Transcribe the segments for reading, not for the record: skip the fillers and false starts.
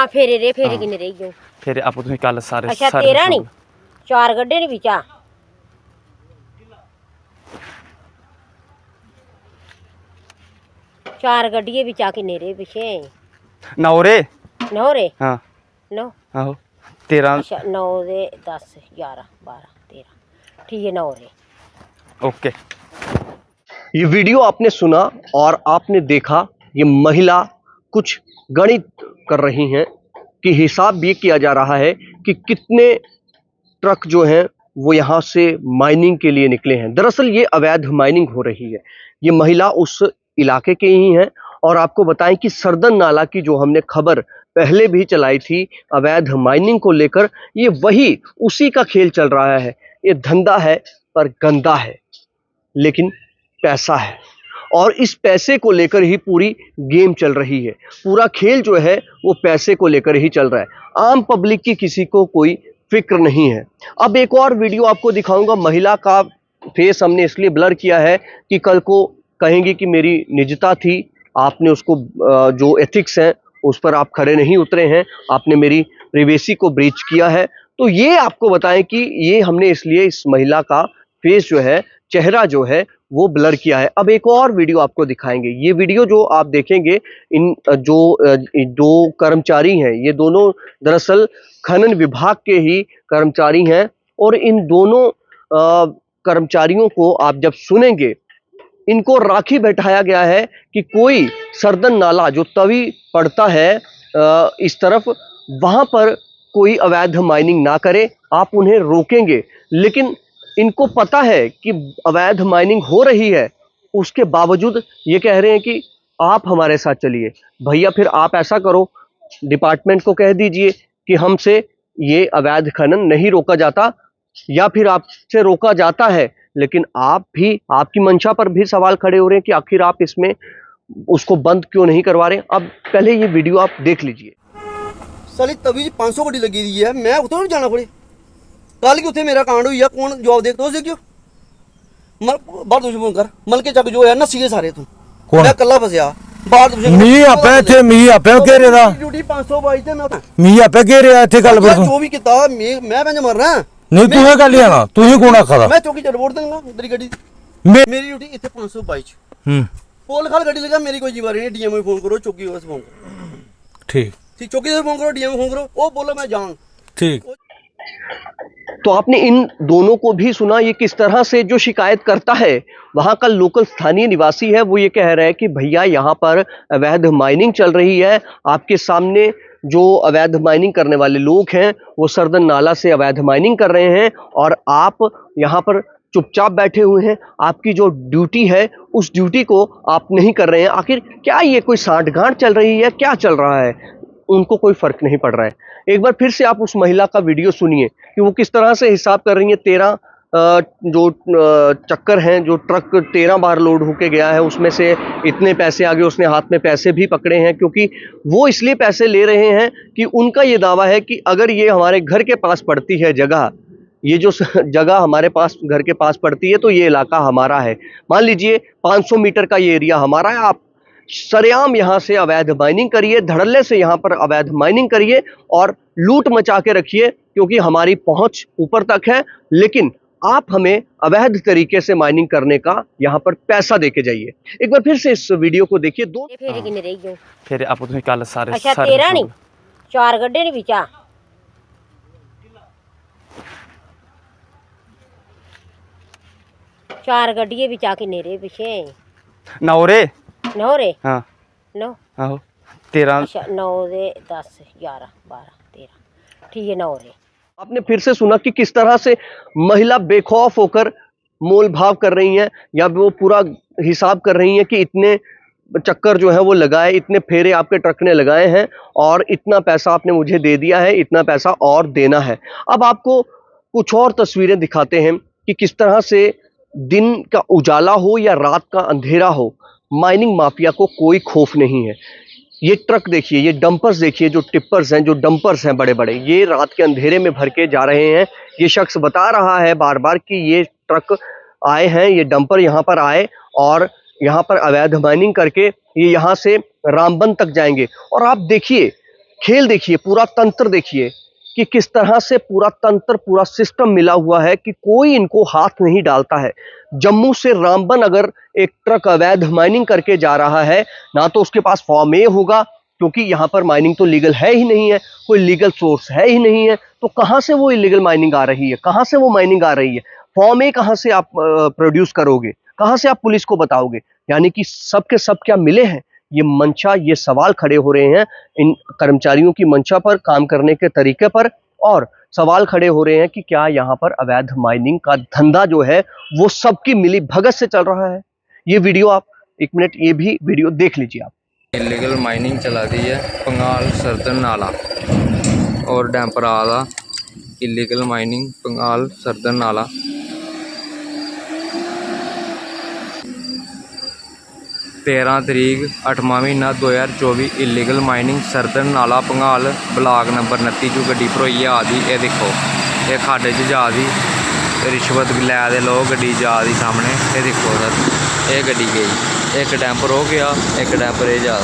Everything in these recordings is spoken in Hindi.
हाँ फेरे रे फेरे किन्ने रही गए फिर आप तुम्हें कल सारे अच्छा 13 नहीं 4 गड्ढे ने बिचा 4 गड्ढिए बिचा किन्ने रे पिछे 9 रे 9 रे हाँ 9 आहो 13 अच्छा 9 दे 10 11 12 13 ठीक है 9 रे ओके। ये वीडियो आपने सुना और आपने देखा ये महिला कुछ गणित कर रही हैं कि हिसाब ये किया जा रहा है कि कितने ट्रक जो हैं वो यहाँ से माइनिंग के लिए निकले हैं। दरअसल ये अवैध माइनिंग हो रही है। ये महिला उस इलाके के ही हैं और आपको बताएं कि सरदन नाला की जो हमने खबर पहले भी चलाई थी अवैध माइनिंग को लेकर, ये वही उसी का खेल चल रहा है। ये धंधा है पर गंदा है, लेकिन पैसा है और इस पैसे को लेकर ही पूरी गेम चल रही है। पूरा खेल जो है वो पैसे को लेकर ही चल रहा है। आम पब्लिक की किसी को कोई फिक्र नहीं है। अब एक और वीडियो आपको दिखाऊंगा। महिला का फेस हमने इसलिए ब्लर किया है कि कल को कहेंगे कि मेरी निजता थी, आपने उसको जो एथिक्स हैं उस पर आप खरे नहीं उतरे हैं, आपने मेरी प्रिवेसी को ब्रीच किया है। तो ये आपको बताएं कि ये हमने इसलिए इस महिला का फेस जो है, चेहरा जो है वो ब्लर किया है। अब एक और वीडियो आपको दिखाएंगे। ये वीडियो जो आप देखेंगे, इन जो दो कर्मचारी हैं, ये दोनों दरअसल खनन विभाग के ही कर्मचारी हैं और इन दोनों कर्मचारियों को आप जब सुनेंगे, इनको राखी बैठाया गया है कि कोई सरदन नाला जो तवी पड़ता है इस तरफ, वहां पर कोई अवैध माइनिंग ना करे। आप उन्हें रोकेंगे, लेकिन इनको पता है कि अवैध माइनिंग हो रही है, उसके बावजूद ये कह रहे हैं कि आप हमारे साथ चलिए। भैया फिर आप ऐसा करो, डिपार्टमेंट को कह दीजिए कि हमसे ये अवैध खनन नहीं रोका जाता, या फिर आपसे रोका जाता है लेकिन आप भी, आपकी मंशा पर भी सवाल खड़े हो रहे हैं कि आखिर आप इसमें उसको बंद क्यों नहीं करवा रहे। अब पहले ये वीडियो आप देख लीजिए। साली तभी 500 गड्डी लगी दी है, मैं उतो नहीं जाना पड़े। कल की उत्थे मेरा कांड हुई है, कौन जवाब दे तो देखियो। बाहर तुझे फोन कर, मल के चक जो है नस्सी के सारे तू मैं कल्ला फसया बाहर तुझे मी आपे थे मी आपे कह रहा था ड्यूटी 522 ते मैं मी आपे कह रहा थे कल पर जो भी किता मैं पंज मरना नहीं तू है कल आना तू ही कौन आखा था मैं चौकी चढ़ बोड़ दूंगा तेरी गड्डी मेरी ड्यूटी इथे 522 पोल खाल गड्डी लगा, मेरी कोई जिम्मेदारी नहीं। डीएम को फोन करो, चौकी को फोन करो। ठीक ठीक, चौकी से फोन करो, डीएम को फोन करो, वो बोलो मैं जाऊं। ठीक। तो आपने इन दोनों को भी सुना, ये किस तरह से जो शिकायत करता है वहां का लोकल स्थानीय निवासी है, वो ये कह रहा है कि भैया यहाँ पर अवैध माइनिंग चल रही है। आपके सामने जो अवैध माइनिंग करने वाले लोग हैं वो सरदन नाला से अवैध माइनिंग कर रहे हैं और आप यहाँ पर चुपचाप बैठे हुए हैं। आपकी जो ड्यूटी है उस ड्यूटी को आप नहीं कर रहे हैं। आखिर क्या ये कोई सांठगांठ चल रही है, क्या चल रहा है? उनको कोई फर्क नहीं पड़ रहा है। एक बार फिर से आप उस महिला का वीडियो सुनिए कि वो किस तरह से हिसाब कर रही है। 13 जो चक्कर हैं, जो ट्रक 13 बार लोड होके गया है, उसमें से इतने पैसे आगे उसने हाथ में पैसे भी पकड़े हैं, क्योंकि वो इसलिए पैसे ले रहे हैं कि उनका ये दावा है कि अगर ये हमारे घर के पास पड़ती है जगह, ये जो जगह हमारे पास घर के पास पड़ती है, तो ये इलाका हमारा है। मान लीजिए 500 मीटर का ये एरिया हमारा है, आप सरेआम यहाँ से अवैध माइनिंग करिए, धड़ल्ले से यहाँ पर अवैध माइनिंग करिए और लूट मचा के रखिए, क्योंकि हमारी पहुंच ऊपर तक है, लेकिन आप हमें अवैध तरीके से माइनिंग करने का यहाँ पर पैसा देके जाइए। एक बार फिर से इस वीडियो को देखिए। दो फेरे किन्ने रही गए फिर आप तुम्हें कल सारे अच्छा 13 नहीं 4 गड्ढे ने बिचा 4 गड्ढिए बिचा किन्ने रे पिछे 9 रे 9 रे हाँ 9 आहो 13 अच्छा 9 दे 10 11 12 13 ठीक है 9 रे। आपने फिर से सुना कि किस तरह से महिला बेखौफ होकर मोल भाव कर रही हैं, या वो पूरा हिसाब कर रही हैं कि इतने चक्कर जो है वो लगाए, इतने फेरे आपके ट्रक ने लगाए हैं और इतना पैसा आपने मुझे दे दिया है, इतना पैसा और देना है। अब आपको कुछ और तस्वीरें दिखाते हैं कि किस तरह से दिन का उजाला हो या रात का अंधेरा हो, माइनिंग माफिया को कोई खौफ नहीं है। ये ट्रक देखिए, ये डंपर्स देखिए, जो टिप्पर्स हैं, जो डंपर्स हैं बड़े बड़े, ये रात के अंधेरे में भर के जा रहे हैं। ये शख्स बता रहा है बार बार कि ये ट्रक आए हैं, ये डंपर यहाँ पर आए और यहाँ पर अवैध माइनिंग करके ये यहाँ से रामबन तक जाएंगे। और आप देखिए खेल देखिए, पूरा तंत्र देखिए कि किस तरह से पूरा तंत्र, पूरा सिस्टम मिला हुआ है कि कोई इनको हाथ नहीं डालता है। जम्मू से रामबन अगर एक ट्रक अवैध माइनिंग करके जा रहा है, ना तो उसके पास फॉर्म ए होगा, क्योंकि यहाँ पर माइनिंग तो लीगल है ही नहीं है, कोई लीगल सोर्स है ही नहीं है, तो कहाँ से वो इलीगल माइनिंग आ रही है, कहाँ से वो माइनिंग आ रही है, फॉर्म ए कहाँ से आप प्रोड्यूस करोगे, कहाँ से आप पुलिस को बताओगे। यानी कि सब के सब क्या मिले हैं, ये मंशा, ये सवाल खड़े हो रहे हैं इन कर्मचारियों की मंशा पर, काम करने के तरीके पर, और सवाल खड़े हो रहे हैं कि क्या यहाँ पर अवैध माइनिंग का धंधा जो है वो सबकी मिली भगत से चल रहा है। ये वीडियो आप 1 मिनट ये भी वीडियो देख लीजिए आप। इलीगल माइनिंग चला दी है पंगाल सरदन नाला और डैम्पर आला। इलीगल माइनिंग पंगाल सरदन नाला। तेरह तरीक 8वां महीना 2024 इलीगल माइनिंग सरदन नाला पंगाल ब्लाक नंबर 29 जो गड्डी भरोई आ दी। ये देखो ये खाडे च जा दी, रिश्वत लै दे लोग, गड्डी जा दी सामने। ये देखो सर, ये गड्डी गई, एक डैम्पर हो गया, एक डैम्पर ये जा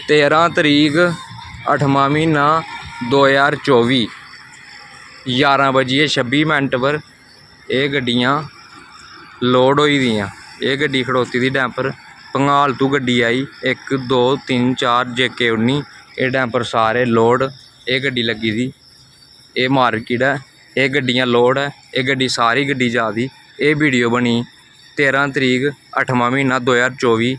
13 तरीक 8वां महीना 2024 11:26 पर ये गड्डियाँ लोड होई दियां। ये गड्डी खड़ोती थी डैम्पर, पंगाल तू गड्डी आई 1 2 3 4 JK 19। ये डैम्पर सारे लोड, ये गड्डी लगी थी, ये मार्केट है, ये गड्डियाँ लोड है, ये गड्डी सारी गड्डी जा दी। ये वीडियो बनी 13 तरीक 8वां महीना 2024।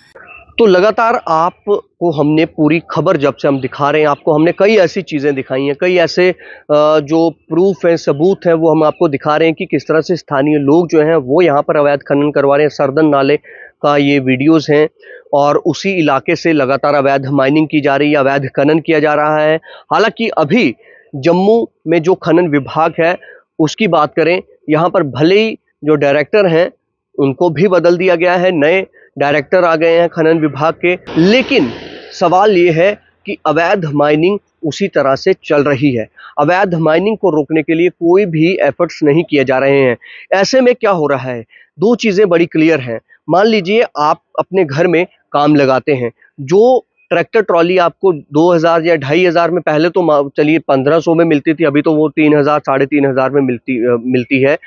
तो लगातार आपको हमने पूरी खबर जब से हम दिखा रहे हैं आपको, हमने कई ऐसी चीज़ें दिखाई हैं, कई ऐसे जो प्रूफ हैं, सबूत हैं, वो हम आपको दिखा रहे हैं कि किस तरह से स्थानीय लोग जो हैं वो यहाँ पर अवैध खनन करवा रहे हैं। सरदन नाले का ये वीडियोस हैं और उसी इलाके से लगातार अवैध माइनिंग की जा रही है, अवैध खनन किया जा रहा है। हालांकि अभी जम्मू में जो खनन विभाग है उसकी बात करें, यहाँ पर भले ही जो डायरेक्टर हैं उनको भी बदल दिया गया है, नए डायरेक्टर आ गए हैं खनन विभाग के, लेकिन सवाल ये है कि अवैध माइनिंग उसी तरह से चल रही है। अवैध माइनिंग को रोकने के लिए कोई भी एफर्ट्स नहीं किए जा रहे हैं। ऐसे में क्या हो रहा है, दो चीज़ें बड़ी क्लियर हैं। मान लीजिए आप अपने घर में काम लगाते हैं, जो ट्रैक्टर ट्रॉली आपको 2000 या 2500 में, पहले तो चलिए 1500 में मिलती थी, अभी तो वो 3000 3500 में मिलती है।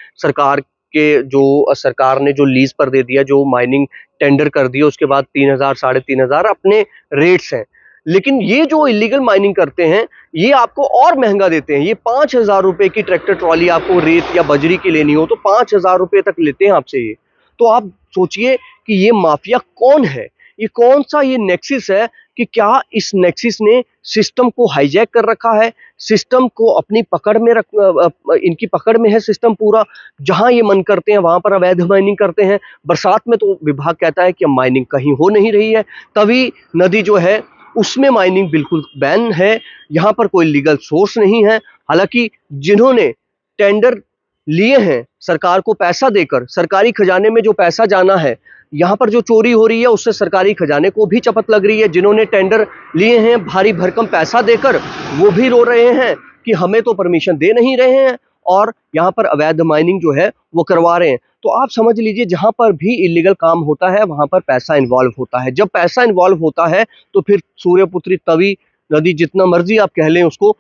सरकार ने जो लीज पर दे दिया, जो माइनिंग टेंडर कर दिया, उसके बाद 3000 3500 अपने रेट्स हैं। लेकिन ये जो इलीगल माइनिंग करते हैं ये आपको और महंगा देते हैं। ये 5000 रुपए की ट्रैक्टर ट्रॉली आपको रेत या बजरी की लेनी हो तो 5000 रुपए तक लेते हैं आपसे ये। तो आप सोचिए कि ये माफिया कौन है, ये कौन सा ये नेक्सिस है कि क्या इस नेक्सिस ने सिस्टम को हाईजैक कर रखा है, सिस्टम को अपनी पकड़ में इनकी पकड़ में है सिस्टम पूरा। जहां ये मन करते हैं वहां पर अवैध माइनिंग करते हैं। बरसात में तो विभाग कहता है कि माइनिंग कहीं हो नहीं रही है, तभी नदी जो है उसमें माइनिंग बिल्कुल बैन है, यहाँ पर कोई लीगल सोर्स नहीं है। हालांकि जिन्होंने टेंडर लिए हैं सरकार को पैसा देकर, सरकारी खजाने में जो पैसा जाना है, यहाँ पर जो चोरी हो रही है उससे सरकारी खजाने को भी चपत लग रही है। जिन्होंने टेंडर लिए हैं भारी भरकम पैसा देकर, वो भी रो रहे हैं कि हमें तो परमिशन दे नहीं रहे हैं और यहाँ पर अवैध माइनिंग जो है वो करवा रहे हैं। तो आप समझ लीजिए जहाँ पर भी इलीगल काम होता है वहाँ पर पैसा इन्वॉल्व होता है। जब पैसा इन्वॉल्व होता है तो फिर सूर्यपुत्री, तवी, नदी, जितना मर्जी आप कह लें उसको,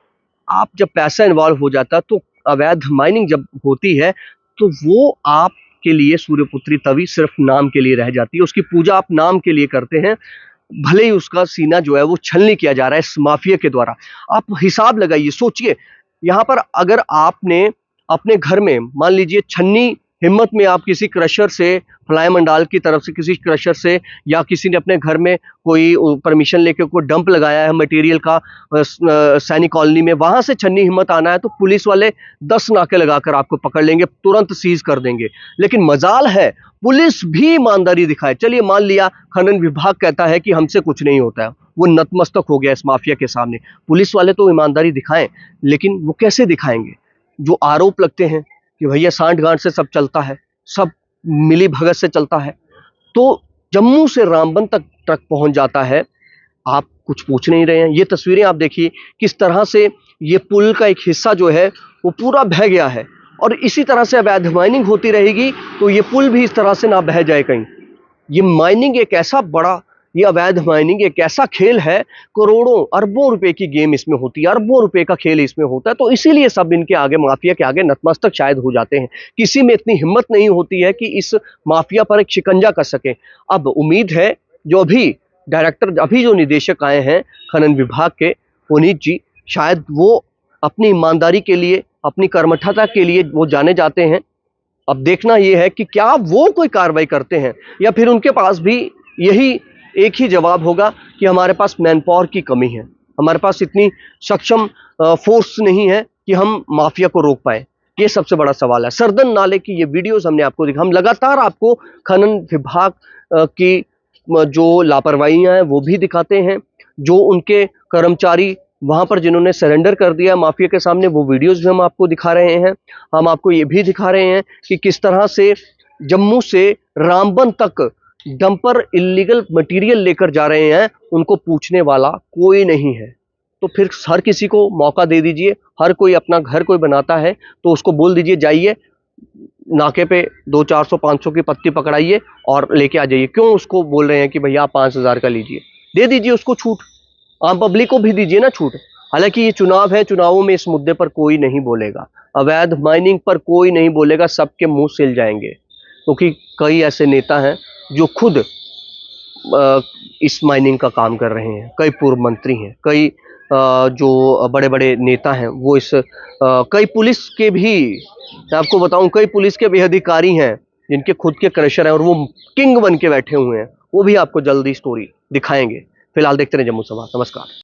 आप जब पैसा इन्वॉल्व हो जाता है तो अवैध माइनिंग जब होती है तो वो आपके लिए सूर्यपुत्री, तवी सिर्फ नाम के लिए रह जाती है। उसकी पूजा आप नाम के लिए करते हैं, भले ही उसका सीना जो है वो छलनी किया जा रहा है इस माफिया के द्वारा। आप हिसाब लगाइए, सोचिए, यहाँ पर अगर आपने अपने घर में मान लीजिए छन्नी हिम्मत में आप किसी क्रशर से, फ्लाई मंडाल की तरफ से किसी क्रशर से, या किसी ने अपने घर में कोई परमिशन लेके कोई डंप लगाया है मटेरियल का सैनिक कॉलोनी में, वहां से छन्नी हिम्मत आना है तो पुलिस वाले 10 नाके लगाकर आपको पकड़ लेंगे, तुरंत सीज कर देंगे। लेकिन मजाल है पुलिस भी ईमानदारी दिखाए। चलिए मान लिया खनन विभाग कहता है कि हमसे कुछ नहीं होता है, वो नतमस्तक हो गया इस माफिया के सामने। पुलिस वाले तो ईमानदारी दिखाएं, लेकिन वो कैसे दिखाएंगे? जो आरोप लगते हैं कि भैया सांठ गांठ से सब चलता है, सब मिली भगत से चलता है, तो जम्मू से रामबन तक ट्रक पहुंच जाता है, आप कुछ पूछ नहीं रहे हैं। ये तस्वीरें आप देखिए किस तरह से ये पुल का एक हिस्सा जो है वो पूरा बह गया है, और इसी तरह से अवैध माइनिंग होती रहेगी तो ये पुल भी इस तरह से ना बह जाए कहीं। ये माइनिंग एक ऐसा बड़ा ये अवैध माइनिंग एक ऐसा खेल है, करोड़ों अरबों रुपए की गेम इसमें होती है, अरबों रुपए का खेल इसमें होता है। तो इसीलिए सब इनके आगे, माफिया के आगे नतमस्तक शायद हो जाते हैं। किसी में इतनी हिम्मत नहीं होती है कि इस माफिया पर एक शिकंजा कर सके। अब उम्मीद है जो अभी डायरेक्टर, अभी जो निदेशक आए हैं खनन विभाग के, पुनीत जी, शायद वो अपनी ईमानदारी के लिए, अपनी कर्मठता के लिए वो जाने जाते हैं। अब देखना यह है कि क्या वो कोई कार्रवाई करते हैं या फिर उनके पास भी यही एक ही जवाब होगा कि हमारे पास मैन पावर की कमी है, हमारे पास इतनी सक्षम फोर्स नहीं है कि हम माफिया को रोक पाए। ये सबसे बड़ा सवाल है। सरदन नाले की ये वीडियोस हमने आपको दिखा, हम लगातार आपको खनन विभाग की जो लापरवाहियां हैं वो भी दिखाते हैं, जो उनके कर्मचारी वहां पर जिन्होंने सरेंडर कर दिया माफिया के सामने, वो वीडियोस भी हम आपको दिखा रहे हैं। हम आपको ये भी दिखा रहे हैं कि किस तरह से जम्मू से रामबन तक डंपर इलीगल मटेरियल लेकर जा रहे हैं, उनको पूछने वाला कोई नहीं है। तो फिर हर किसी को मौका दे दीजिए। हर कोई अपना घर कोई बनाता है तो उसको बोल दीजिए जाइए नाके पे 200-400-500 की पत्ती पकड़ाइए और लेके आ जाइए। क्यों उसको बोल रहे हैं कि भैया आप 5,000 का लीजिए? दे दीजिए उसको छूट, आम पब्लिक को भी दीजिए ना छूट। हालांकि ये चुनाव है, चुनावों में इस मुद्दे पर कोई नहीं बोलेगा, अवैध माइनिंग पर कोई नहीं बोलेगा, सबके मुंह सिल जाएंगे, क्योंकि कई ऐसे नेता हैं जो खुद इस माइनिंग का काम कर रहे हैं। कई पूर्व मंत्री हैं, कई जो बड़े बड़े नेता हैं वो इस कई पुलिस के भी, मैं आपको बताऊं, कई पुलिस के भी अधिकारी हैं जिनके खुद के क्रशर हैं और वो किंग बन के बैठे हुए हैं। वो भी आपको जल्दी स्टोरी दिखाएंगे। फिलहाल देखते रहे जम्मू संवाद। नमस्कार।